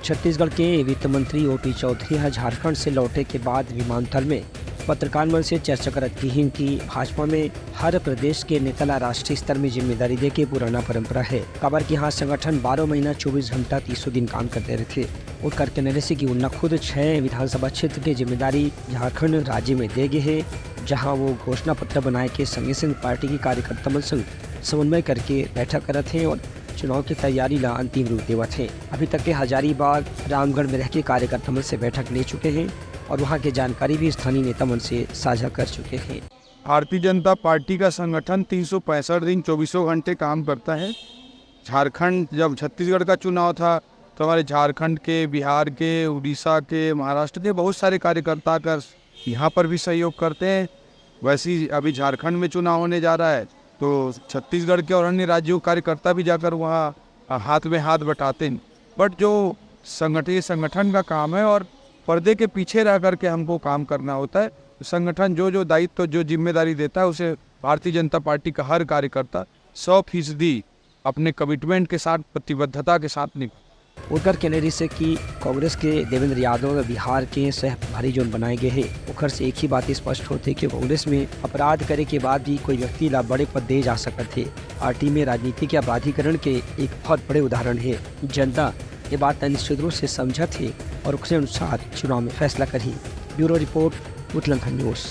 छत्तीसगढ़ के वित्त मंत्री ओपी चौधरी आज झारखंड से लौटे के बाद विमानतल में पत्रकार मंच से चर्चा करत कहिन कि भाजपा में हर प्रदेश के नेता ला राष्ट्रीय स्तर में जिम्मेदारी दे के पुराना परंपरा है। खबर की यहाँ संगठन 12 महीना 24 घंटा 300 दिन काम करते रहे थे। उत्तर कहने से कि उन्ना खुद 6 विधानसभा क्षेत्र की जिम्मेदारी झारखंड राज्य में दे गए है, जहाँ वो घोषणा पत्र बनाए के संगे संग पार्टी की कार्यकर्ता संग समन्वय करके बैठक करत हैं और चुनाव की तैयारी ला अंतिम रूप देवत है। अभी तक के हजारीबाग रामगढ़ में रह के कार्यकर्ता मन से बैठक ले चुके हैं और वहां की जानकारी भी स्थानीय नेता मन से साझा कर चुके हैं। भारतीय जनता पार्टी का संगठन 365 दिन 24 घंटे काम करता है। झारखंड जब छत्तीसगढ़ का चुनाव था तो हमारे झारखंड के, बिहार के, उड़ीसा के, महाराष्ट्र के बहुत सारे कार्यकर्ता कर यहाँ पर भी सहयोग करते हैं। वैसे ही अभी झारखंड में चुनाव होने जा रहा है तो छत्तीसगढ़ के और अन्य राज्यों के कार्यकर्ता भी जाकर वहाँ हाथ में हाथ बटाते हैं। बट जो संगठन का काम है और पर्दे के पीछे रह कर के हमको काम करना होता है। संगठन जो दायित्व जो जिम्मेदारी देता है उसे भारतीय जनता पार्टी का हर कार्यकर्ता 100% अपने कमिटमेंट के साथ, प्रतिबद्धता के साथ निभाता। उत्तर कैनेडी से कि कांग्रेस के देवेंद्र यादव बिहार के सह प्रभारी जोन बनाए गए हैं। उखर से एक ही बात स्पष्ट होती है कि कांग्रेस में अपराध करे के बाद भी कोई व्यक्ति ला बड़े पद दे जा सकते थे। पार्टी में राजनीति के अपराधीकरण के एक बहुत बड़े उदाहरण है। जनता ये बात निश्चित रूप से समझा थे और उसके अनुसार चुनाव में फैसला करी। Bureau report, Uttarakhand news.